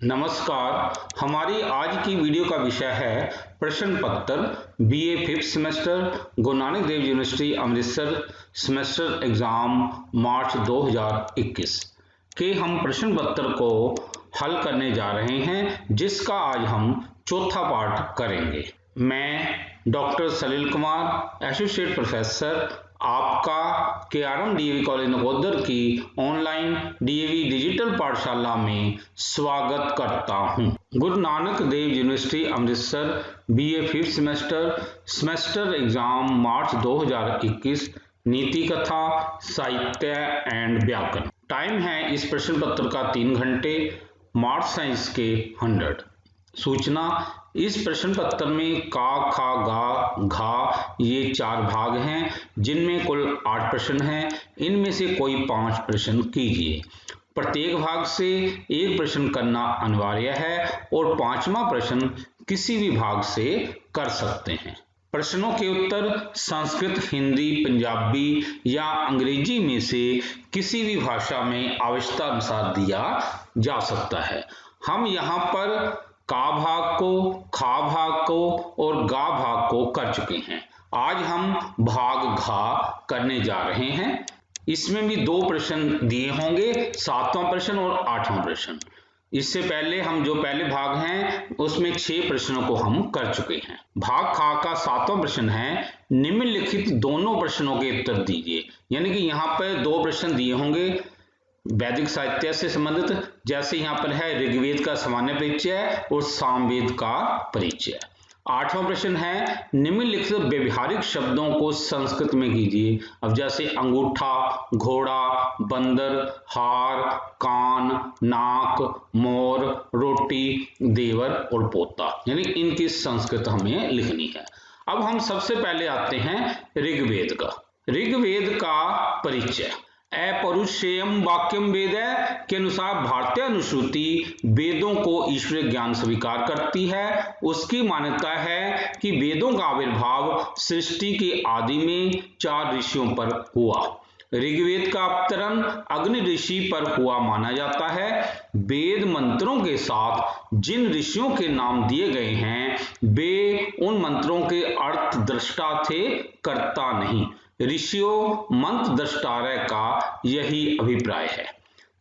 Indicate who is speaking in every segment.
Speaker 1: नमस्कार। हमारी आज की वीडियो का विषय है प्रश्न पत्र बीए 5th सेमेस्टर गुरु Nanak Dev University Amritsar semester exam March 2021 के हम प्रश्न पत्र को हल करने जा रहे हैं, जिसका आज हम चौथा पार्ट करेंगे। मैं डॉक्टर सलील कुमार, एसोसिएट प्रोफेसर, आपका KRM DAV कॉलेज नकोदर की ऑनलाइन DAV डिजिटल पाठशाला में स्वागत करता हूं। Guru Nanak Dev University Amritsar BA 5th semester exam March 2021, नीति कथा, साहित्य एंड व्याकरण। टाइम है इस प्रश्न पत्र का 3 घंटे, मार्च साइंस के 100। सूचना: इस प्रश्न पत्र में का, खा, गा, घा ये 4 भाग हैं, जिनमें कुल 8 प्रश्न हैं। इनमें से कोई 5 प्रश्न कीजिए। प्रत्येक भाग से एक प्रश्न करना अनिवार्य है और 5वां प्रश्न किसी भी भाग से कर सकते हैं। प्रश्नों के उत्तर संस्कृत, हिंदी, पंजाबी या अंग्रेजी में से किसी भी भाषा में आवश्यकता अनुसार दिया जा सकता है। हम यहाँ पर का भाग को, खा भाग को और गा भाग को कर चुके हैं। आज हम भाग घा करने जा रहे हैं। इसमें भी 2 प्रश्न दिए होंगे, 7वां प्रश्न और 8वां प्रश्न। इससे पहले हम जो पहले भाग हैं उसमें 6 प्रश्नों को हम कर चुके हैं। भाग खा का 7वां प्रश्न है, निम्नलिखित दोनों प्रश्नों के उत्तर दीजिए। यानी कि यहाँ पर 2 प्रश्न दिए होंगे वैदिक साहित्य से संबंधित, जैसे यहाँ पर है ऋग्वेद का सामान्य परिचय और सामवेद का परिचय। 8वां प्रश्न है, निम्नलिखित व्यवहारिक शब्दों को संस्कृत में कीजिए। अब जैसे अंगूठा, घोड़ा, बंदर, हार, कान, नाक, मोर, रोटी, देवर और पोता, यानी इनकी संस्कृत हमें लिखनी है। अब हम सबसे पहले आते हैं ऋग्वेद का। ऋग्वेद का परिचय। अपरुषेयम वाक्यम वेद के अनुसार भारतीय अनुश्रुति वेदों को ईश्वरीय ज्ञान स्वीकार करती है। उसकी मान्यता है कि वेदों का आविर्भाव सृष्टि की आदि में 4 ऋषियों पर हुआ। ऋग्वेद का अवतरण अग्नि ऋषि पर हुआ माना जाता है। वेद मंत्रों के साथ जिन ऋषियों के नाम दिए गए हैं वे उन मंत्रों के अर्थ दृष्टा थे, कर्ता नहीं। ऋषियों मंत्र दृष्टारय का यही अभिप्राय है।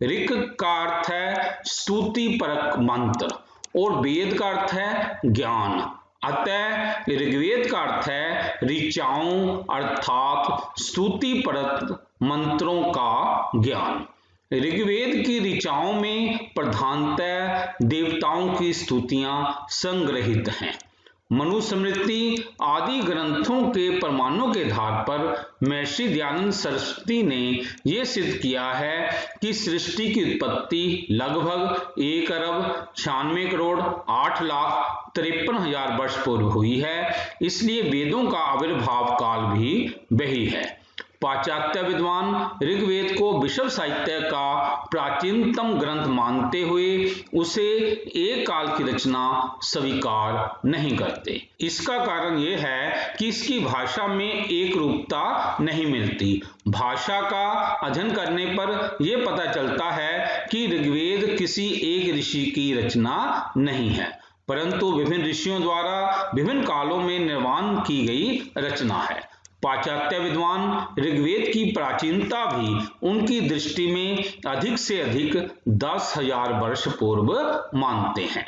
Speaker 1: ऋक् का अर्थ है स्तुति परक मंत्र और वेद का अर्थ है ज्ञान। अतः ऋग्वेद का अर्थ है ऋचाओं अर्थात स्तुति परक मंत्रों का ज्ञान। ऋग्वेद की ऋचाओं में प्रधानतः देवताओं की स्तुतियां संग्रहित हैं। मनुस्मृति आदि ग्रंथों के प्रमाणों के आधार पर महर्षि दयानंद सरस्वती ने यह सिद्ध किया है कि सृष्टि की उत्पत्ति लगभग 1 अरब 96 करोड़ 8 लाख 53,000 वर्ष पूर्व हुई है। इसलिए वेदों का आविर्भाव काल भी वही है। पाश्चात्य विद्वान ऋग्वेद को विश्व साहित्य का प्राचीनतम ग्रंथ मानते हुए उसे एक काल की रचना स्वीकार नहीं करते। इसका कारण यह है कि इसकी भाषा में एक रूपता नहीं मिलती। भाषा का अध्ययन करने पर यह पता चलता है कि ऋग्वेद किसी एक ऋषि की रचना नहीं है, परंतु विभिन्न ऋषियों द्वारा विभिन्न कालों में निर्माण की गई रचना है। पाश्चात्य विद्वान ऋग्वेद की प्राचीनता भी उनकी दृष्टि में अधिक से अधिक 10,000 वर्ष पूर्व मानते हैं।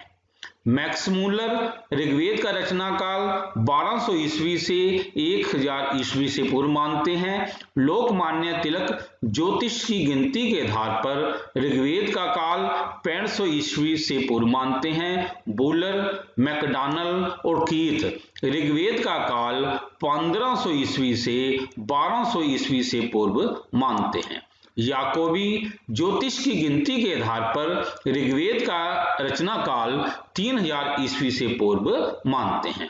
Speaker 1: मैक्स मूलर ऋग्वेद का रचना काल 1200 ईस्वी से 1000 ईस्वी से पूर्व मानते हैं। लोकमान्य तिलक ज्योतिष की गिनती के आधार पर ऋग्वेद का काल 6500 ईस्वी से पूर्व मानते हैं। बूलर, मैकडॉनल और कीथ ऋग्वेद का काल 1500 ईस्वी से 1200 ईस्वी से पूर्व मानते हैं। याकोबी ज्योतिष की गिनती के आधार पर ऋग्वेद का रचना काल 3000 ईस्वी से पूर्व मानते हैं।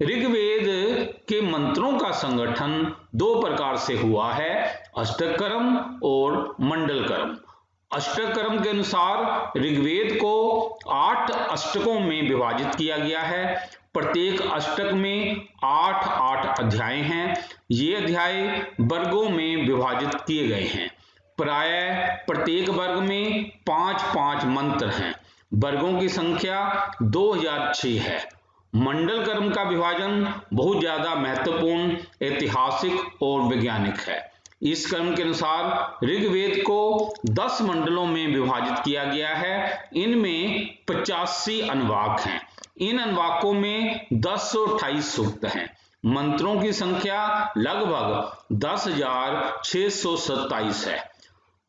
Speaker 1: ऋग्वेद के मंत्रों का संगठन 2 प्रकार से हुआ है, अष्टकर्म और मंडलकर्म। अष्टकर्म के अनुसार ऋग्वेद को 8 अष्टकों में विभाजित किया गया है। प्रत्येक अष्टक में 8-8 अध्याय हैं। ये अध्याय वर्गों में विभाजित किए गए हैं। प्रायः प्रत्येक वर्ग में 5-5 मंत्र हैं। वर्गों की संख्या 2006 है। मंडल कर्म का विभाजन बहुत ज्यादा महत्वपूर्ण, ऐतिहासिक और वैज्ञानिक है। इस क्रम के अनुसार ऋग्वेद को 10 मंडलों में विभाजित किया गया है। इनमें 85 अनुवाक हैं। इन अनुवाकों में 1028 सूक्त हैं। मंत्रों की संख्या लगभग 10,627 है।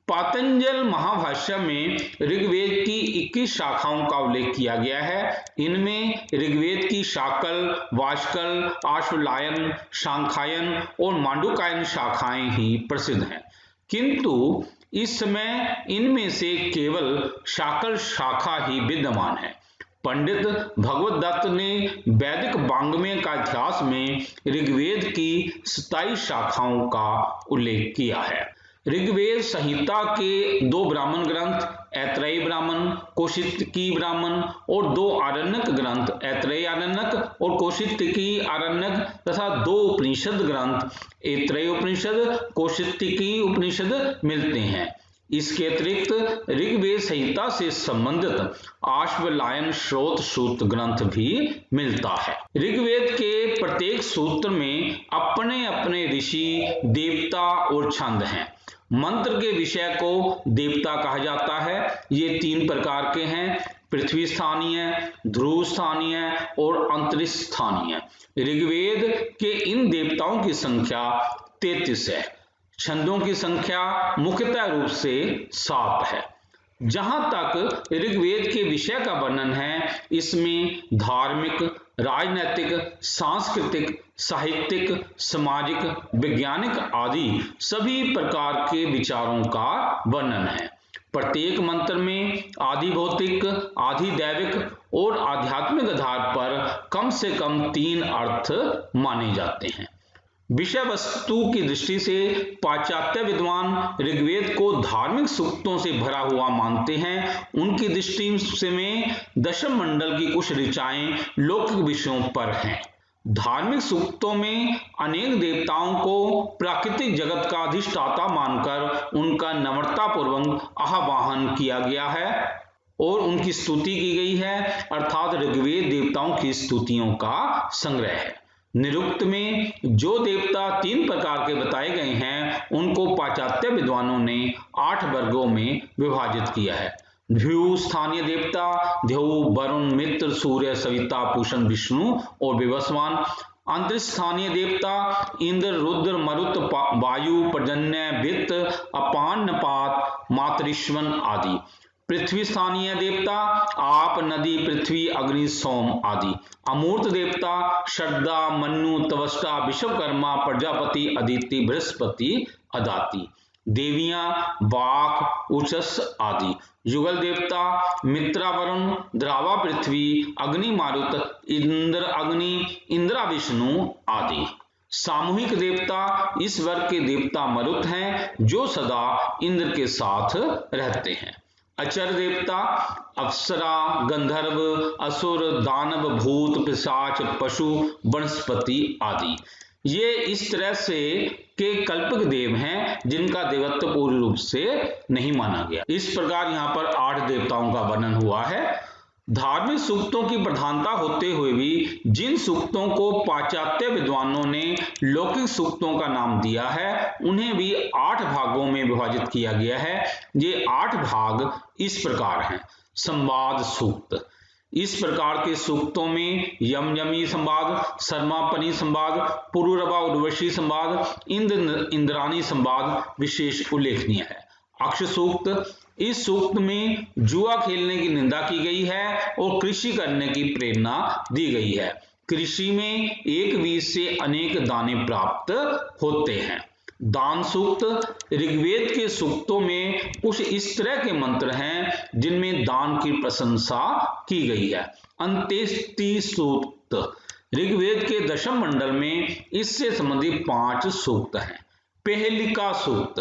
Speaker 1: पातंजल महाभाष्य में ऋग्वेद की 21 शाखाओं का उल्लेख किया गया है। इनमें ऋग्वेद की शाकल, वाशकल, आश्वलायन, शांखायन और मांडुकायन शाखाएं ही प्रसिद्ध हैं, किंतु इस समय इनमें से केवल शाकल शाखा ही विद्यमान है। पंडित भगवत दत्त ने वैदिक वाङ्मय का इतिहास में ऋग्वेद की 27 शाखाओं का उल्लेख किया है। ऋग्वेद संहिता के 2 ब्राह्मण ग्रंथ, ऐतरेय ब्राह्मण, कौशितकी ब्राह्मण और 2 आरण्यक ग्रंथ, ऐतरेय आरण्यक और कौशितकी आरण्यक तथा 2 उपनिषद ग्रंथ, ऐतरेय उपनिषद, कौशितकी उपनिषद मिलते हैं। इसके अतिरिक्त ऋग्वेद संहिता से संबंधित आश्वलायन स्रोत सूत्र ग्रंथ भी मिलता है। ऋग्वेद के प्रत्येक सूत्र में अपने अपने ऋषि, देवता और छंद हैं। मंत्र के विषय को देवता कहा जाता है। ये 3 प्रकार के हैं: पृथ्वी स्थानीय, ध्रुव स्थानीय और अंतरिक्ष स्थानीय। ऋग्वेद के इन देवताओं की संख्या 33 है। छंदों की संख्या मुख्यतः रूप से 7 है। जहां तक ऋग्वेद के विषय का वर्णन है, इसमें धार्मिक, राजनैतिक, सांस्कृतिक, साहित्यिक, सामाजिक, वैज्ञानिक आदि सभी प्रकार के विचारों का वर्णन है। प्रत्येक मंत्र में आदि भौतिक, आदि दैविक और आध्यात्मिक आधार पर कम से कम 3 अर्थ माने जाते हैं। विषय वस्तु की दृष्टि से पाश्चात्य विद्वान ऋग्वेद को धार्मिक सूक्तों से भरा हुआ मानते हैं। उनकी दृष्टि से में दशम मंडल की कुछ ऋचाएं लौकिक विषयों पर हैं। धार्मिक सूक्तों में अनेक देवताओं को प्राकृतिक जगत का अधिष्ठाता मानकर उनका नम्रता पूर्वक आह्वान किया गया है और उनकी स्तुति की गई है, अर्थात ऋग्वेद देवताओं की स्तुतियों का संग्रह है। निरुक्त में जो देवता 3 प्रकार के बताए गए हैं, उनको पाश्चात्य विद्वानों ने 8 वर्गों में विभाजित किया है। ध्रुव स्थानीय देवता, ध्यौ, वरुण, मित्र, सूर्य, सविता, पूषण, विष्णु और विवस्वान। अंतरिक्ष स्थानीय देवता इंद्र, रुद्र, मरुत, वायु, पर्जन्य, वित्त, अपान, नपात, मातृश्वन आदि। पृथ्वी स्थानीय देवता आप, नदी, पृथ्वी, अग्नि, सोम आदि। अमूर्त देवता श्रद्धा, मनु, तवष्टा, विश्वकर्मा, प्रजापति, अदिति, बृहस्पति, अदाति। देवियां वाक, उचस आदि। युगल देवता मित्रा वरुण, द्रावा पृथ्वी, अग्नि मारुत, इंद्र अग्नि, इंद्रा विष्णु आदि। सामूहिक देवता इस वर्ग के देवता मरुत हैं, जो सदा इंद्र के साथ रहते हैं। अचर देवता अप्सरा, गंधर्व, असुर, दानव, भूत, पिशाच, पशु, वनस्पति आदि। ये इस तरह से के कल्पक देव हैं जिनका देवत्व पूर्ण रूप से नहीं माना गया। इस प्रकार यहाँ पर 8 देवताओं का वर्णन हुआ है। धार्मिक सूक्तों की प्रधानता होते हुए भी जिन सूक्तों को पाश्चात्य विद्वानों ने लौकिक सूक्तों का नाम दिया है, उन्हें भी 8 भागों में विभाजित किया गया है। ये 8 भाग इस प्रकार हैं। संवाद सूक्त, इस प्रकार के सूक्तों में यमयमी संवाद, सर्मापनी संवाद, पुरुरवा उर्वशी संवाद, इंद्र इंद्राणी संवाद विशेष उल्लेखनीय है। अक्ष सूक्त, इस सूक्त में जुआ खेलने की निंदा की गई है और कृषि करने की प्रेरणा दी गई है। कृषि में एक बीज से अनेक दाने प्राप्त होते हैं। दान सूक्त, ऋग्वेद के सूक्तों में कुछ इस तरह के मंत्र हैं जिनमें दान की प्रशंसा की गई है। अंत्येष्टि सूक्त, ऋग्वेद के दशम मंडल में इससे संबंधित 5 सूक्त हैं। पहेलिका सूक्त,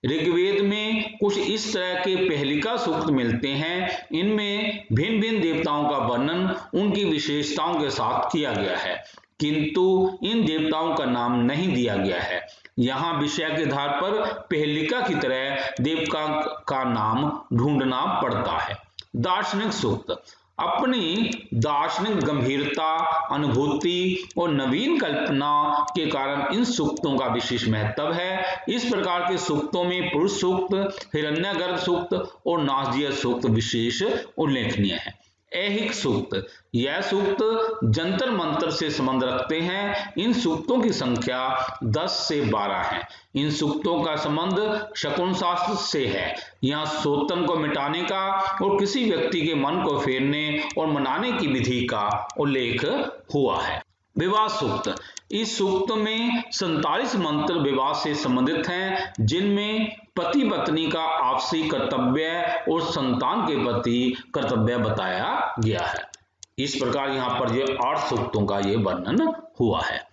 Speaker 1: ऋग्वेद में कुछ इस तरह के पहेलिका सूक्त मिलते हैं। इनमें भिन्न भिन्न देवताओं का वर्णन उनकी विशेषताओं के साथ किया गया है, किंतु इन देवताओं का नाम नहीं दिया गया है। यहाँ विषय के आधार पर पहेलिका की तरह देवता का नाम ढूंढना पड़ता है। दार्शनिक सूक्त अपनी दार्शनिक गंभीरता, अनुभूति और नवीन कल्पना के कारण इन सूक्तों का विशेष महत्व है। इस प्रकार के सूक्तों में पुरुष सूक्त, हिरण्यगर्भ सूक्त और नासदीय सूक्त विशेष उल्लेखनीय है। ऐहिक सूक्त, यह सूक्त जंतर मंत्र से संबंध रखते हैं। इन सूक्तों की संख्या 10 से 12 है। इन सूक्तों का संबंध शकुन शास्त्र से है। यहाँ सोतन को मिटाने का और किसी व्यक्ति के मन को फेरने और मनाने की विधि का उल्लेख हुआ है। विवाह सूक्त, इस सूक्त में 47 मंत्र विवाह से संबंधित हैं, जिनमें पति पत्नी का आपसी कर्तव्य और संतान के प्रति कर्तव्य बताया गया है। इस प्रकार यहाँ पर ये 8 सूक्तों का ये वर्णन हुआ है।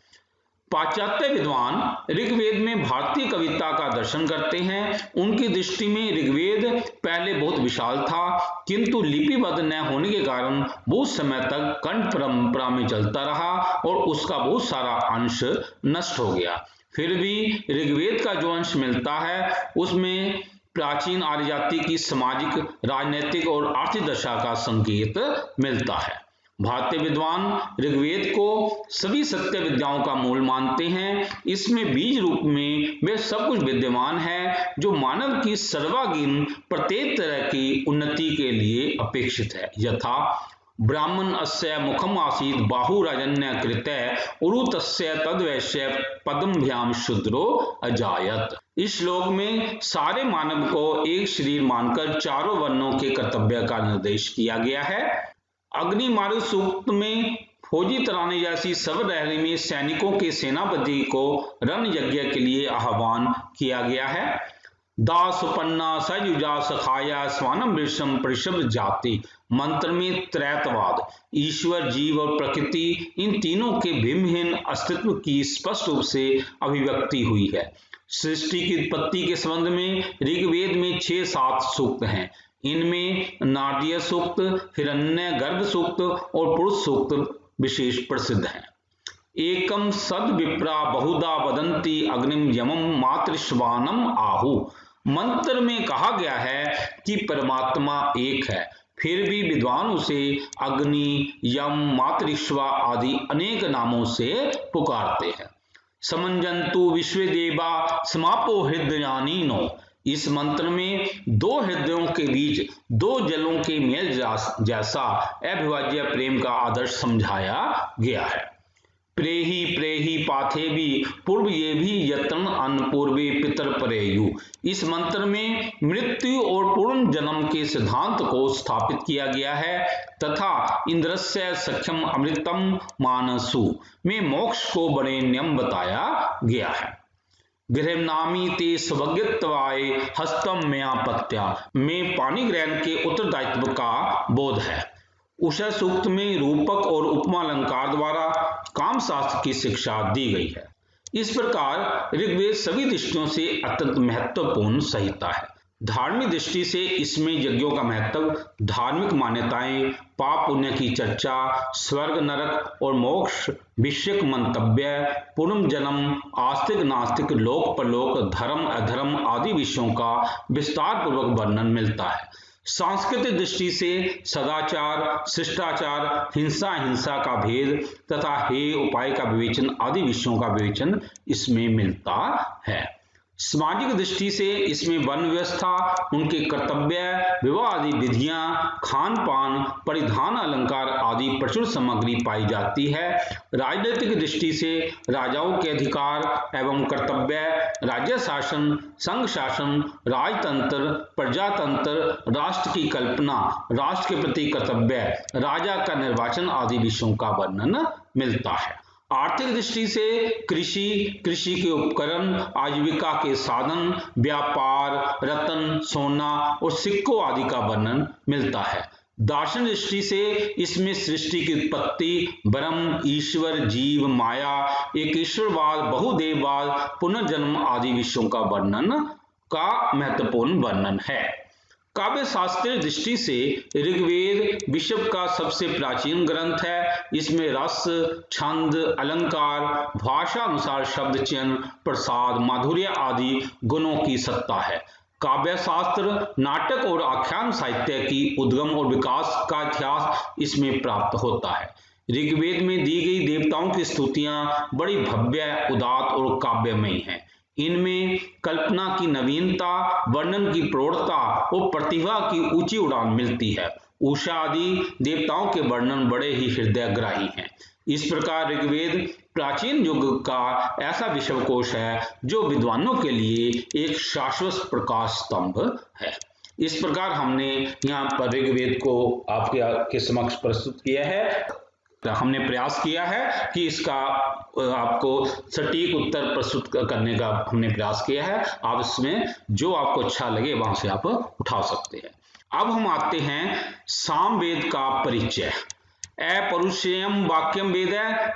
Speaker 1: पाश्चात्य विद्वान ऋग्वेद में भारतीय कविता का दर्शन करते हैं। उनकी दृष्टि में ऋग्वेद पहले बहुत विशाल था, किंतु लिपिबद्ध न होने के कारण बहुत समय तक कंठ परंपरा में चलता रहा और उसका बहुत सारा अंश नष्ट हो गया। फिर भी ऋग्वेद का जो अंश मिलता है उसमें प्राचीन आर्य जाति की सामाजिक, राजनीतिक और आर्थिक दशा का संकेत मिलता है। भारतीय विद्वान ऋग्वेद को सभी सत्य विद्याओं का मूल मानते हैं। इसमें बीज रूप में वे सब कुछ विद्यमान है जो मानव की सर्वांगीण प्रत्येक तरह की उन्नति के लिए अपेक्षित है। यथा ब्राह्मण अस्य मुखम आसीत बाहुराजन्य कृत्य उरुतस्य तद्वैश्य पद्मभ्याम शूद्रो अजायत। इस श्लोक में सारे मानव को एक शरीर मानकर चारों वर्णों के कर्तव्य का निर्देश किया गया है। अग्निमारुत सूक्त में फौजी तराने जैसी सब लहरी में सैनिकों के सेनापति को रण यज्ञ के लिए आह्वान किया गया है। दास सुपन्ना सयुजा सखाया स्वानम वृषम परिषभ जाति मंत्र में त्रैतवाद, ईश्वर, जीव और प्रकृति, इन तीनों के भिन्नहीन अस्तित्व की स्पष्ट रूप से अभिव्यक्ति हुई है। सृष्टि की उत्पत्ति के संबंध में ऋग्वेद में 6-7 सूक्त हैं। इनमें नारदीय सूक्त, हिरण्यगर्भ सूक्त और पुरुष सूक्त विशेष प्रसिद्ध हैं। एकम सद विप्रा बहुधा वदंती अग्निम यमम मातृश्वानम आहु। मंत्र में कहा गया है कि परमात्मा एक है, फिर भी विद्वान उसे अग्नि, यम, मातृश्वा आदि अनेक नामों से पुकारते हैं। समंजंतु विश्वदेवा समापो हृदयानीनो। इस मंत्र में 2 हृदयों के बीच 2 जलों के मेल जैसा अभिवाज्य प्रेम का आदर्श समझाया गया है। प्रेही प्रेही पाथे भी पूर्व ये भी यत्न अन्न पूर्वे पितर परेयु। इस मंत्र में मृत्यु और पूर्ण जन्म के सिद्धांत को स्थापित किया गया है तथा इंद्रस्य सख्यम अमृतम मानसु में मोक्ष को बड़े नियम बताया गया है। गृहनामी ते स्वज्ञत्वाय हस्तम मया पत्या में पानी ग्रहण के उत्तरदायित्व का बोध है। उषा सूक्त में रूपक और उपमा अलंकार द्वारा काम शास्त्र की शिक्षा दी गई है। इस प्रकार ऋग्वेद सभी दृष्टियों से अत्यंत महत्वपूर्ण संहिता है। धार्मिक दृष्टि से इसमें यज्ञों का महत्व, धार्मिक मान्यताएं, पाप पुण्य की चर्चा, स्वर्ग नरक और मोक्ष विषयक मंतव्य, पुनर्जन्म, आस्तिक नास्तिक, लोक परलोक, धर्म अधर्म आदि विषयों का विस्तार पूर्वक वर्णन मिलता है। सांस्कृतिक दृष्टि से सदाचार, शिष्टाचार, हिंसा हिंसा का भेद तथा हेय उपाय का विवेचन आदि विषयों का विवेचन इसमें मिलता है। सामाजिक दृष्टि से इसमें वन व्यवस्था, उनके कर्तव्य, विवाह आदि विधियां, खान पान, परिधान, अलंकार आदि प्रचुर सामग्री पाई जाती है। राजनीतिक दृष्टि से राजाओं के अधिकार एवं कर्तव्य, राज्य शासन, संघ शासन, राजतंत्र, प्रजातंत्र, राष्ट्र की कल्पना, राष्ट्र के प्रति कर्तव्य, राजा का निर्वाचन आदि विषयों का वर्णन मिलता है। आर्थिक दृष्टि से कृषि, कृषि के उपकरण, आजीविका के साधन, व्यापार, रत्न, सोना और सिक्कों आदि का वर्णन मिलता है। दार्शन दृष्टि से इसमें सृष्टि की उत्पत्ति, ब्रह्म, ईश्वर, जीव, माया, एक ईश्वरवाद, बहुदेववाद, पुनर्जन्म आदि विषयों का वर्णन का महत्वपूर्ण वर्णन है। काव्य शास्त्रीय दृष्टि से ऋग्वेद विश्व का सबसे प्राचीन ग्रंथ है। इसमें रस, छंद, अलंकार, भाषा अनुसार शब्द चयन, प्रसाद, माधुर्य आदि गुणों की सत्ता है। काव्य शास्त्र, नाटक और आख्यान साहित्य की उद्गम और विकास का इतिहास इसमें प्राप्त होता है। ऋग्वेद में दी गई देवताओं की स्तुतियां बड़ी भव्य, उदात्त और काव्यमयी हैं। इनमें कल्पना की नवीनता, वर्णन की प्रौढ़ता और प्रतिभा की ऊंची उड़ान मिलती है। उषा आदि देवताओं के वर्णन बड़े ही हृदयग्राही हैं। इस प्रकार ऋग्वेद प्राचीन युग का ऐसा विश्वकोश है जो विद्वानों के लिए एक शाश्वत प्रकाश स्तंभ है। इस प्रकार हमने यहाँ पर ऋग्वेद को आपके समक्ष प्रस्तुत किया है। हमने प्रयास किया है कि इसका आपको सटीक उत्तर प्रस्तुत करने का हमने प्रयास किया है। आप इसमें जो आपको अच्छा लगे वहां से आप उठा सकते हैं। अब हम आते हैं सामवेद का परिचय। अपरुषेयम वाक्यम वेद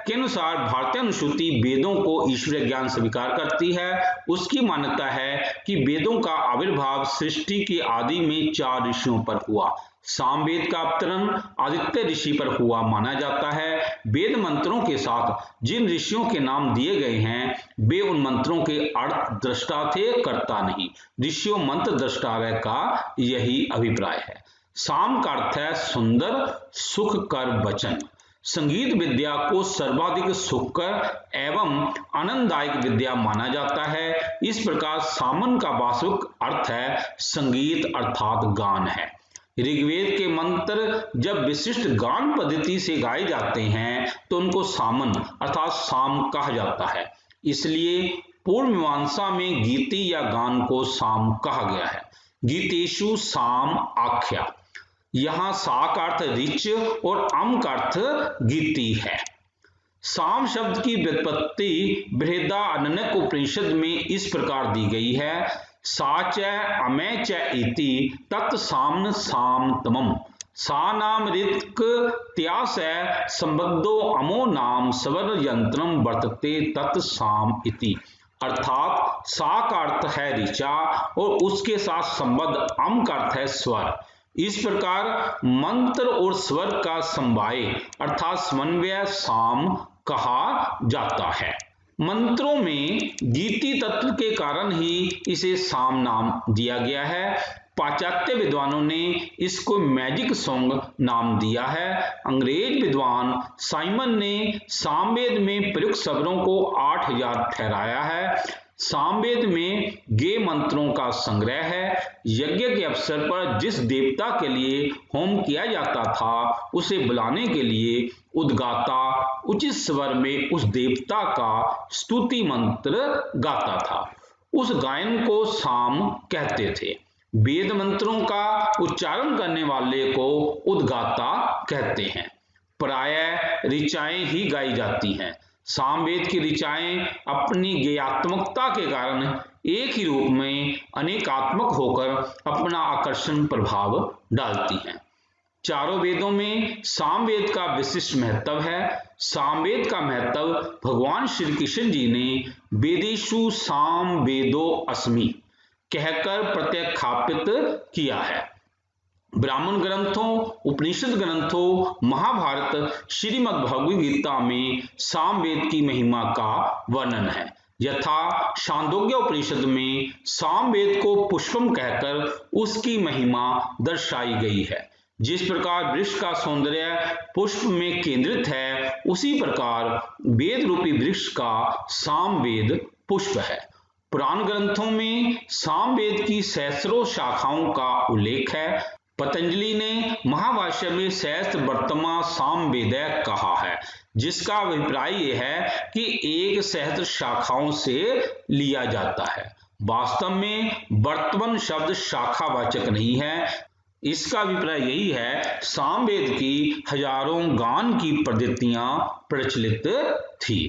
Speaker 1: के अनुसार भारतीय अनुश्रुति वेदों को ईश्वरीय ज्ञान स्वीकार करती है। उसकी मान्यता है कि वेदों का आविर्भाव सृष्टि की आदि में 4 ऋषियों पर हुआ। सामवेद का अवतरण आदित्य ऋषि पर हुआ माना जाता है। वेद मंत्रों के साथ जिन ऋषियों के नाम दिए गए हैं वे उन मंत्रों के अर्थ दृष्टा थे, कर्ता नहीं। ऋषियों मंत्र द्रष्टाव्य का यही अभिप्राय है। साम का अर्थ है सुंदर, सुखकर वचन। संगीत विद्या को सर्वाधिक सुखकर एवं आनंददायक विद्या माना जाता है। इस प्रकार सामन का वास्तविक अर्थ है संगीत अर्थात गान है। ऋग्वेद के मंत्र जब विशिष्ट गान पद्धति से गाए जाते हैं तो उनको सामन अर्थात साम कहा जाता है। इसलिए पूर्व मीमांसा में गीति या गान को साम कहा गया है। गीतेषु साम आख्या। यहाँ सा का अर्थ ऋच और अम का अर्थ गीति है। साम शब्द की व्युत्पत्ति बृहदारण्यक उपनिषद में इस प्रकार दी गई है। सा च अमे च इति तत् साम्न सामतमम्। सा नाम ऋत्क त्यास संबद्धो अमो नाम स्वर यंत्रम वर्तते तत् साम इति। अर्थात सा का अर्थ है ऋचा और उसके साथ संबद्ध अम का अर्थ है स्वर। इस प्रकार मंत्र और स्वर का समवाय अर्थात समन्वय साम कहा जाता है। मंत्रों में गीति तत्व के कारण ही इसे साम नाम दिया गया है। पाश्चात्य विद्वानों ने इसको मैजिक सॉन्ग नाम दिया है। अंग्रेज विद्वान साइमन ने सामवेद में प्रयुक्त शब्दों को 8000 ठहराया है। सामवेद में गे मंत्रों का संग्रह है। यज्ञ के अवसर पर जिस देवता के लिए होम किया जाता था उसे बुलाने के लिए उद्गाता उचित स्वर में उस देवता का स्तुति मंत्र गाता था। उस गायन को साम कहते थे। वेद मंत्रों का उच्चारण करने वाले को उद्गाता कहते हैं। प्रायः ऋचाएं ही गाई जाती हैं। सामवेद की ऋचाएं अपनी गेयात्मकता के कारण एक ही रूप में अनेकात्मक होकर अपना आकर्षण प्रभाव डालती हैं। चारों वेदों में सामवेद का विशिष्ट महत्व है। सामवेद का महत्व भगवान श्री कृष्ण जी ने वेदेषु साम वेदो अस्मि कहकर प्रत्यक्षापित किया है। ब्राह्मण ग्रंथों, उपनिषद ग्रंथों, महाभारत, श्रीमद् भगवद गीता में सामवेद की महिमा का वर्णन है। यथा छांदोग्य उपनिषद में सामवेद को पुष्पम कहकर उसकी महिमा दर्शाई गई है। जिस प्रकार वृक्ष का सौंदर्य पुष्प में केंद्रित है उसी प्रकार वेद रूपी वृक्ष का सामवेद पुष्प है। पुराण ग्रंथों में सामवेद की सहस्रों शाखाओं का उल्लेख है। पतंजलि ने महाभाष्य में सहस्त्र वर्तमा सामवेदय कहा है, जिसका अभिप्राय यह है कि एक सहस्त्र शाखाओं से लिया जाता है। वास्तव में वर्तमान शब्द शाखावाचक नहीं है। इसका अभिप्राय यही है सामवेद की हजारों गान की पद्धतियां प्रचलित थी।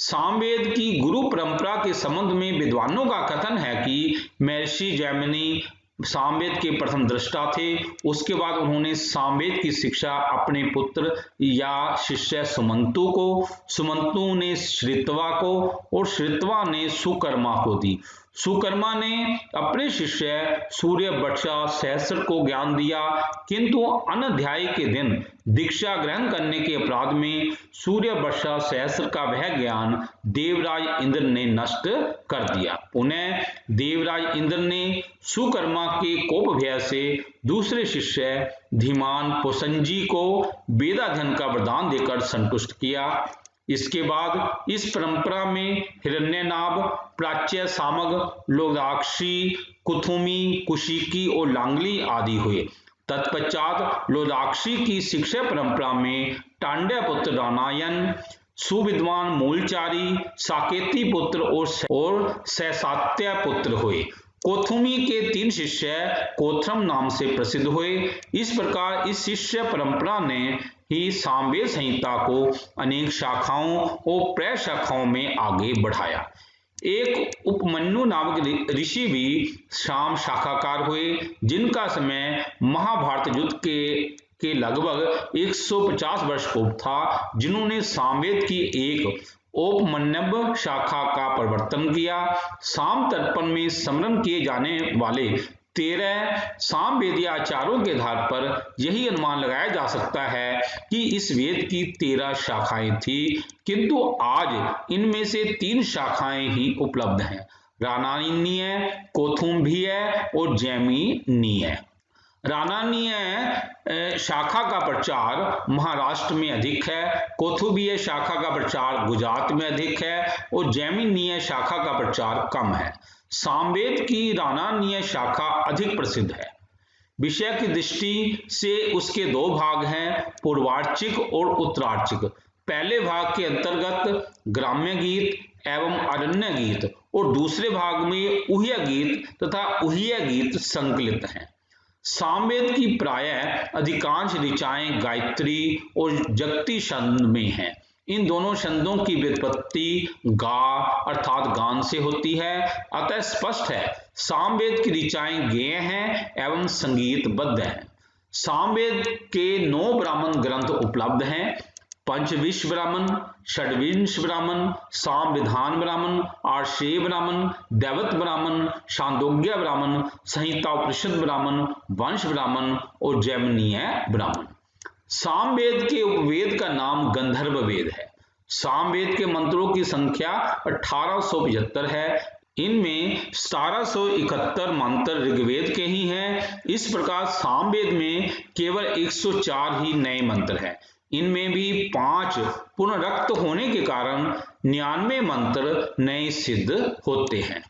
Speaker 1: सामवेद की गुरु परंपरा के संबंध में विद्वानों का कथन है कि महर्षि जैमिनी सामवेद के प्रथम दृष्टा थे। उसके बाद उन्होंने सामवेद की शिक्षा अपने पुत्र या शिष्य सुमंतु को, सुमंतु ने श्रितवा को और श्रितवा ने सुकर्मा को दी। सुकर्मा ने अपने शिष्य सूर्यवक्षा सहस्त्र को ज्ञान दिया, किंतु अनध्याय के दिन दीक्षा ग्रहण करने के अपराध में सूर्य वर्षा सहस्त्र का वह ज्ञान देवराज इंद्र ने नष्ट कर दिया। उन्हें देवराज इंद्र ने सुकर्मा के कोप भय से दूसरे शिष्य धीमान पोषंजी को वेदाध्ययन का वरदान देकर संतुष्ट किया। इसके बाद इस परंपरा में हिरण्यनाभ, प्राच्य, सामग, लोदाक्षी, कुथुमी, कुशिकी और लांगली आदि हुए। तत्पश्चात लोदाक्षी की शिक्षा परंपरा में टांड्य पुत्र रानायन, सुविद्वान मूलचारी, साकेती पुत्र और सैसात्य पुत्र हुए। कोथुमी के 3 शिष्य कोथरम नाम से प्रसिद्ध हुए। इस प्रकार इस शिष्य परंपरा ने ही सामवेद संहिता को अनेक शाखाओं और प्रशाखाओं में आगे बढ़ाया। एक उपमन्यु नामक ऋषि भी शाम शाखाकार हुए, जिनका समय महाभारत युद्ध के लगभग 150 वर्ष पूर्व था, जिन्होंने सामवेद की एक औपमन्यव शाखा का प्रवर्तन किया। साम तर्पण में स्मरण किए जाने वाले 13 सामवेदीय आचारों के आधार पर यही अनुमान लगाया जा सकता है कि इस वेद की 13 शाखाएं थी, किंतु आज इनमें से 3 शाखाएं ही उपलब्ध हैं, रानानीय, कौथुम्बीय और जैमिनीय। रानानीय शाखा का प्रचार महाराष्ट्र में अधिक है, कौथुम्बीय शाखा का प्रचार गुजरात में अधिक है और जैमिनीय शाखा का प्रचार कम है। सामवेद की रानानीय शाखा अधिक प्रसिद्ध है। विषय की दृष्टि से उसके 2 भाग हैं, पूर्वार्चिक और उत्तरार्चिक। पहले भाग के अंतर्गत ग्राम्य गीत एवं अरण्य गीत और दूसरे भाग में ऊह्य गीत तथा ऊह्य गीत संकलित हैं। सामवेद की प्रायः अधिकांश ऋचाएं गायत्री और जगती छंद में हैं। इन दोनों छंदों की व्युत्पत्ति गा अर्थात गान से होती है, अतः स्पष्ट है सामवेद की ऋचाएं गेय हैं एवं संगीतबद्ध हैं। सामवेद के 9 ब्राह्मण ग्रंथ उपलब्ध हैं, पंचविंश ब्राह्मण, षड्विंश ब्राह्मण, सामविधान ब्राह्मण, आर्षेय ब्राह्मण, दैवत ब्राह्मण, छांदोग्य ब्राह्मण, संहिता उपनिषद ब्राह्मण, वंश ब्राह्मण और जैमिनीय ब्राह्मण। सामवेद के उपवेद का नाम गंधर्व वेद है। सामवेद के मंत्रों की संख्या 1875 है। इनमें 1771 मंत्र ऋग्वेद के ही हैं। इस प्रकार सामवेद में केवल 104 ही नए मंत्र हैं। इनमें भी 5 पुनरुक्त होने के कारण 99 मंत्र नए सिद्ध होते हैं।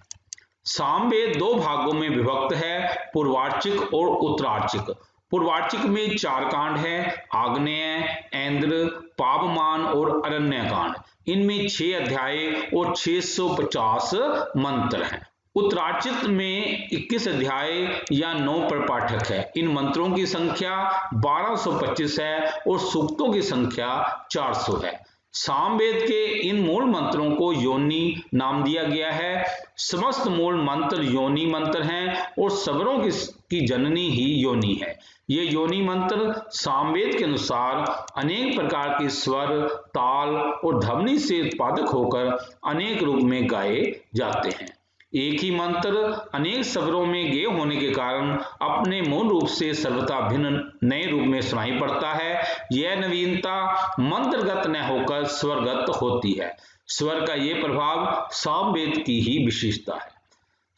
Speaker 1: सामवेद 2 भागों में विभक्त है, पूर्वार्चिक और उत्तरार्चिक। पूर्वार्चिक में 4 कांड है, आग्नेय, ऐन्द्र, पावमान और अरण्य कांड। इनमें 6 अध्याय और 650 मंत्र हैं। उत्तरार्चित में 21 अध्याय या 9 प्रपाठक है। इन मंत्रों की संख्या 1225 है और सूक्तों की संख्या 400 है। सामवेद के इन मूल मंत्रों को योनि नाम दिया गया है। समस्त मूल मंत्र योनि मंत्र हैं और स्वरों की जननी ही योनि है। ये योनि मंत्र सामवेद के अनुसार अनेक प्रकार के स्वर, ताल और ध्वनि से उत्पादक होकर अनेक रूप में गाए जाते हैं। एक ही मंत्र अनेक स्वरों में गेय होने के कारण अपने मूल रूप से सर्वथा भिन्न नए रूप में सुनाई पड़ता है। यह नवीनता मंत्रगत न होकर स्वरगत होती है। स्वर का ये प्रभाव सामवेद की ही विशेषता है।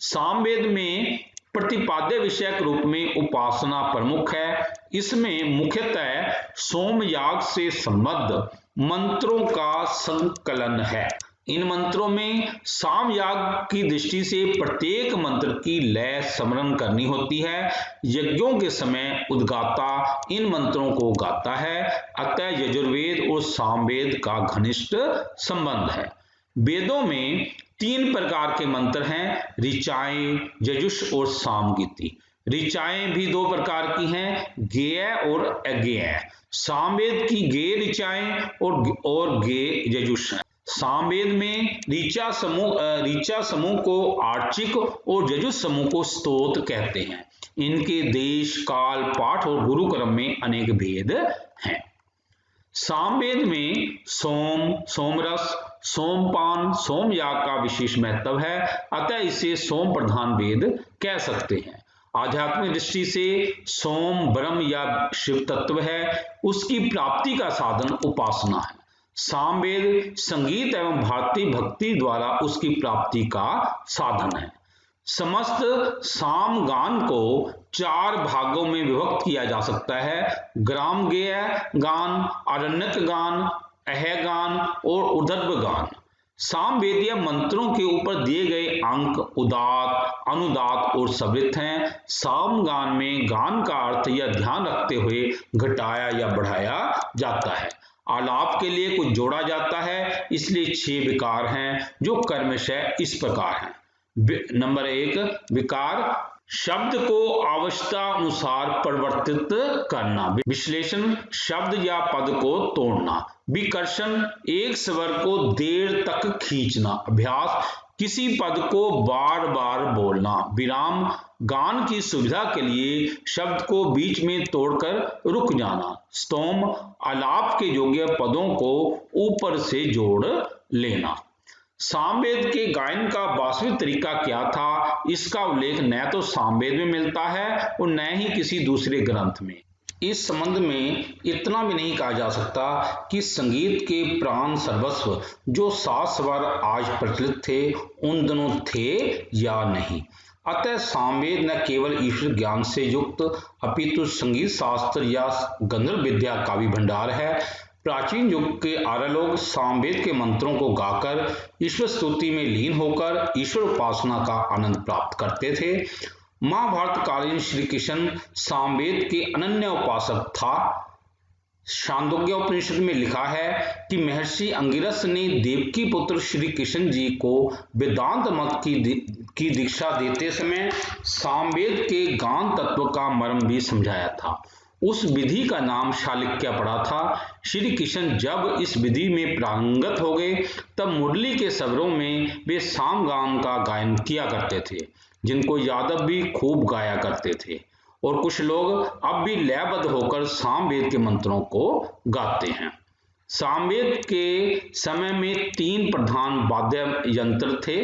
Speaker 1: सामवेद में प्रतिपाद्य विषयक रूप में उपासना प्रमुख है। इसमें मुख्यतः सोमयाग से संबद्ध मंत्रों का संकलन है। इन मंत्रों में सामयाग की दृष्टि से प्रत्येक मंत्र की लय स्मरण करनी होती है। यज्ञों के समय उद्गाता इन मंत्रों को गाता है, अतः यजुर्वेद और सामवेद का घनिष्ठ संबंध है। वेदों में 3 प्रकार के मंत्र हैं, ऋचाएं, यजुष और सामगीति। ऋचाएं भी 2 प्रकार की हैं, गेय और अगेय। सामवेद की गेय ऋचाएं और गेय यजुष हैं। सामवेद में ऋचा समूह को आर्चिक और यजुष समूह को स्तोत्र कहते हैं। इनके देश, काल, पाठ और गुरु क्रम में अनेक भेद हैं। सामवेद में सोम, सोमरस, सोमपान, सोमयाग का विशेष महत्व है, अतः इसे सोम प्रधान वेद कह सकते हैं। आध्यात्मिक दृष्टि से सोम ब्रह्म या शिव तत्व है, उसकी प्राप्ति का साधन उपासना है। सामवेद संगीत एवं भारतीय भक्ति द्वारा उसकी प्राप्ति का साधन है। समस्त साम गान को 4 भागों में विभक्त किया जा सकता है: ग्राम गेय गान, आरण्यक गान, अह गान और ऊर्ध्व गान। सामवेदीय मंत्रों के ऊपर दिए गए अंक उदात, अनुदात और सवृत हैं। साम गान में गान का अर्थ या ध्यान रखते हुए घटाया या बढ़ाया जाता है। आलाप के लिए कुछ जोड़ा जाता है, इसलिए 6 विकार हैं जो क्रमशः इस प्रकार हैं। नंबर 1, विकार शब्द को आवश्यकता अनुसार परिवर्तित करना। विश्लेषण शब्द या पद को तोड़ना। विकर्षण एक स्वर को देर तक खींचना। अभ्यास किसी पद को बार बार बोलना। विराम गान की सुविधा के लिए शब्द को बीच में तोड़कर रुक जाना। स्तोम आलाप के योग्य पदों को ऊपर से जोड़ लेना। सामवेद के गायन का वास्तविक तरीका क्या था, इसका उल्लेख न तो सामवेद में मिलता है और न ही किसी दूसरे ग्रंथ में। इस संबंध में इतना भी नहीं कहा जा सकता कि संगीत के प्राण सर्वस्व जो 7 स्वर आज प्रचलित थे उन दिनों थे या नहीं। अतः सामवेद न केवल ईश्वर ज्ञान से युक्त अपितु संगीत शास्त्र या गंधर्व विद्या का भी भंडार है। प्राचीन युग के आर्य लोग सामवेद के मंत्रों को गाकर ईश्वर स्तुति में लीन होकर ईश्वर उपासना का आनंद प्राप्त करते थे। महाभारत कालीन श्री कृष्ण सामवेद के अनन्य उपासक था। छांदोग्य उपनिषद में लिखा है कि महर्षि अंगिरस ने देवकी पुत्र श्री कृष्ण जी को वेदांत मत की दीक्षा देते समय सामवेद के गान तत्व का मर्म भी समझाया था। उस विधि का नाम शालिक्य पड़ा था। श्री कृष्ण जब इस विधि में प्रांगत हो गए तब मुरली के स्वरों में वे साम गान का गायन किया करते थे, जिनको यादव भी खूब गाया करते थे। और कुछ लोग अब भी लयबद्ध होकर सामवेद के मंत्रों को गाते हैं। सामवेद के समय में 3 प्रधान वाद्य यंत्र थे: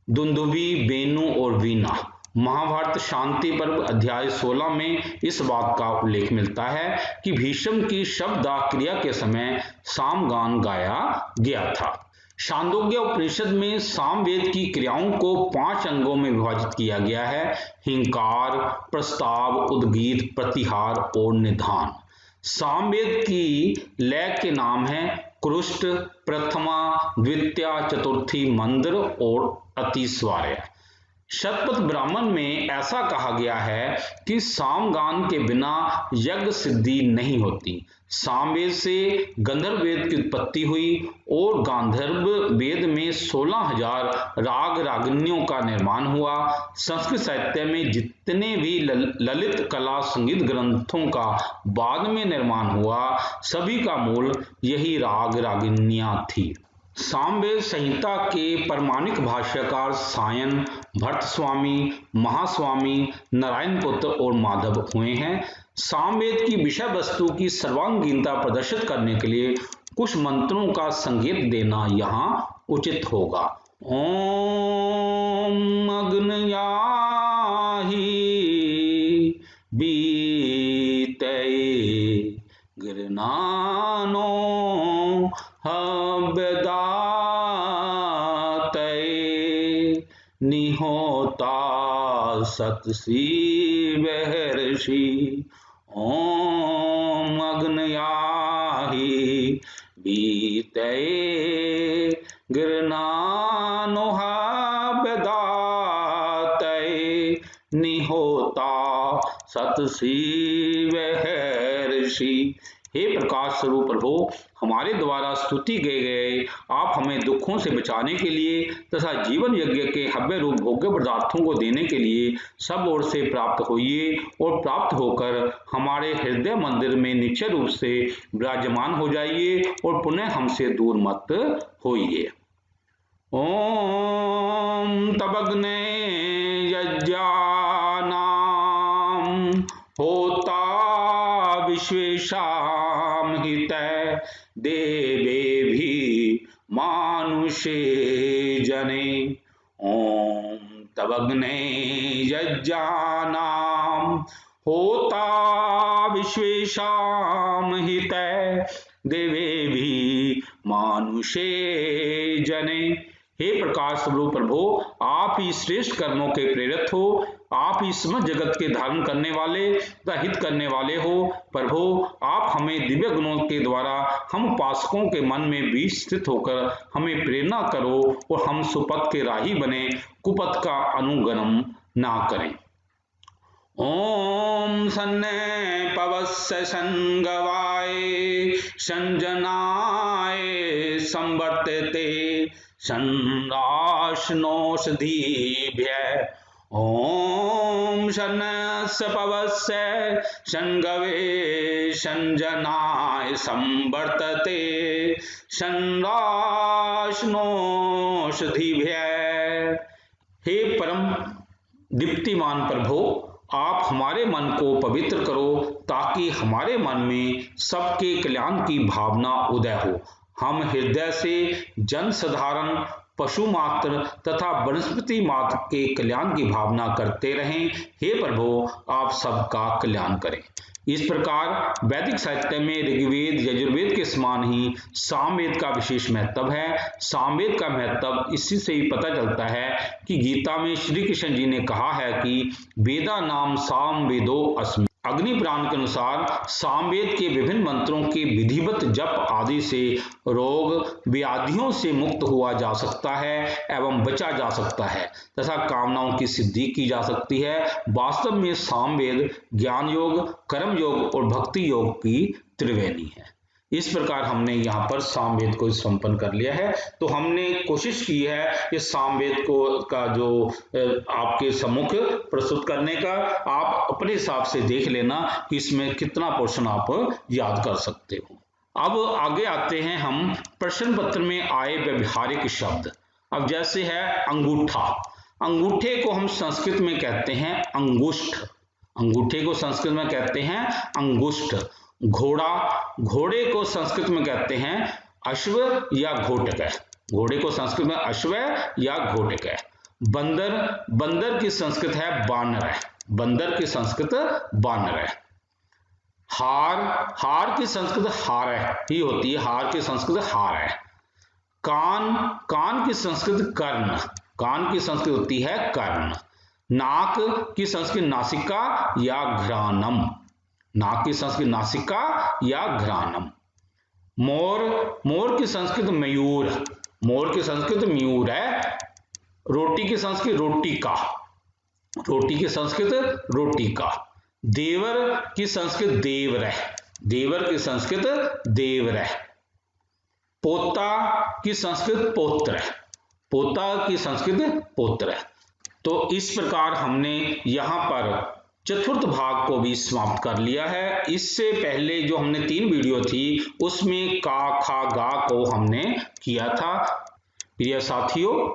Speaker 1: दुंदुभी, वेणु और वीणा। महाभारत शांति पर्व अध्याय 16 में इस बात का उल्लेख मिलता है कि भीष्म की शब्दा क्रिया के समय सामगान गाया गया था। छांदोग्य उपनिषद में सामवेद की क्रियाओं को 5 अंगों में विभाजित किया गया है: हिंकार, प्रस्ताव, उद्गीत, प्रतिहार और निधान। सामवेद की लय के नाम हैं कृष्ट, प्रथमा, द्वितीया, चतुर्थी, मंद्र और अतिस्वार्य। शतपथ ब्राह्मण में ऐसा कहा गया है कि सामगान के बिना यज्ञ सिद्धि नहीं होती। सामवेद से गंधर्व वेद की उत्पत्ति हुई और गांधर्व वेद में 16,000 राग रागिनियों का निर्माण हुआ। संस्कृत साहित्य में जितने भी ललित कला संगीत ग्रंथों का बाद में निर्माण हुआ, सभी का मूल यही राग रागिनियां थी। सामवेद संहिता के प्रामाणिक भाष्यकार सायन, भट्टस्वामी, महास्वामी, नारायण पुत्र और माधव हुए हैं। सामवेद की विषय वस्तु की सर्वांगीणता प्रदर्शित करने के लिए कुछ मंत्रों का संकेत देना यहाँ उचित होगा। ओम अग्नयाहि बीते गिरनानो हव्यदाते निहोता सतसी महर्षि। ओम अग्नयाहि बीते गिरनानो हव्यदाते निहोता सतसी महर्षि। हे प्रकाश स्वरूप प्रभु, हमारे द्वारा स्तुति गए आप हमें दुखों से बचाने के लिए तथा जीवन यज्ञ के हव्य रूप भोग्य पदार्थों को देने के लिए सब ओर से प्राप्त होइए और प्राप्त होकर हमारे हृदय मंदिर में निश्चय रूप से विराजमान हो जाइए और पुनः हमसे दूर मत होइए। ओम तबग्ने यज्ञानाम होता विश्वेशाम हितै देवे भी मानुषे जने। ओम तवग्ने यज्ञानाम होता विश्वेशाम हितै देवे भी मानुषे जने। हे प्रकाश स्वरूप प्रभु, आप ही श्रेष्ठ कर्मों के प्रेरित हो, आप ही समस्त जगत के धारण करने वाले तथा हित करने वाले हो। प्रभु, आप हमें दिव्य गुणों के द्वारा हम उपासकों के मन में बीज स्थित होकर हमें प्रेरणा करो और हम सुपथ के राही बने, कुपथ का अनुगमन ना करें। ओम सन्ने पवस्य संगवाय संजनाय संवर्तते संराशनोषधीभ्यः। ओम शनस्य पवस्य संगवे संजनाय संवर्तते संराशनोषधीभ्यः। हे परम दीप्तिमान प्रभु, आप हमारे मन को पवित्र करो ताकि हमारे मन में सबके कल्याण की भावना उदय हो। हम हृदय से जन साधारण, पशु मात्र तथा वनस्पति मात्र के कल्याण की भावना करते रहें। हे प्रभु, आप सबका कल्याण करें। इस प्रकार वैदिक साहित्य में ऋग्वेद यजुर्वेद के समान ही सामवेद का विशेष महत्व है। सामवेद का महत्व इसी से ही पता चलता है कि गीता में श्री कृष्ण जी ने कहा है कि वेदा नाम सामवेदो अस्मि। अग्नि पुराण के अनुसार सामवेद के विभिन्न मंत्रों के विधिवत जप आदि से रोग व्याधियों से मुक्त हुआ जा सकता है एवं बचा जा सकता है तथा कामनाओं की सिद्धि की जा सकती है। वास्तव में सामवेद ज्ञान योग, कर्म योग और भक्ति योग की त्रिवेणी है। इस प्रकार हमने यहाँ पर सामवेद को संपन्न कर लिया है। तो हमने कोशिश की है इस सामवेद को का जो आपके सम्मुख प्रस्तुत करने का। आप अपने हिसाब से देख लेना कि इसमें कितना पोर्शन आप याद कर सकते हो। अब आगे आते हैं हम प्रश्न पत्र में आए व्यवहारिक शब्द। अब जैसे है अंगूठा, अंगूठे को हम संस्कृत में कहते हैं अंगुष्ठ। अंगूठे को संस्कृत में कहते हैं अंगुष्ठ। घोड़ा, घोड़े को संस्कृत में कहते हैं अश्व या घोटक। घोड़े को संस्कृत में अश्व या घोटक है। बंदर, बंदर की संस्कृत है बानर है। बंदर की संस्कृत बानर है। हार, हार की संस्कृत हार ही होती है। हार की संस्कृत हार है। कान, कान की संस्कृत कर्ण। कान की संस्कृत होती है कर्ण। नाक की संस्कृत नासिका या घ्राणम। नाक की संस्कृत नासिका या घ्राणम। मोर, मोर की संस्कृत मयूर। मोर की संस्कृत मयूर है। रोटी की संस्कृत रोटिका। रोटी की संस्कृत रोटिका। देवर की संस्कृत देवरह। देवर की संस्कृत देवरह। पोता की संस्कृत पौत्र। पोता की संस्कृत पौत्र। तो इस प्रकार हमने यहाँ पर चतुर्थ भाग को भी समाप्त कर लिया है। इससे पहले जो हमने 3 वीडियो थी उसमें का, खा, गा को हमने किया था। प्रिय साथियों,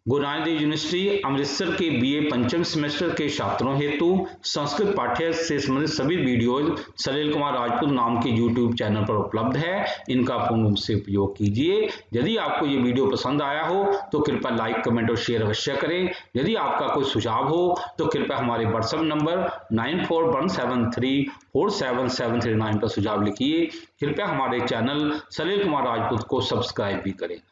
Speaker 1: गुरु नानक देव यूनिवर्सिटी अमृतसर के बीए पंचम सेमेस्टर के छात्रों हेतु संस्कृत पाठ्य से संबंधित सभी वीडियोज सलील कुमार राजपूत नाम के यूट्यूब चैनल पर उपलब्ध है। इनका पूर्ण रूप से उपयोग कीजिए। यदि आपको ये वीडियो पसंद आया हो तो कृपया लाइक, कमेंट और शेयर अवश्य करें। यदि आपका कोई सुझाव हो तो कृपया हमारे व्हाट्सएप नंबर 9417347739 पर सुझाव लिखिए। कृपया हमारे चैनल सलील कुमार राजपूत को सब्सक्राइब भी करें।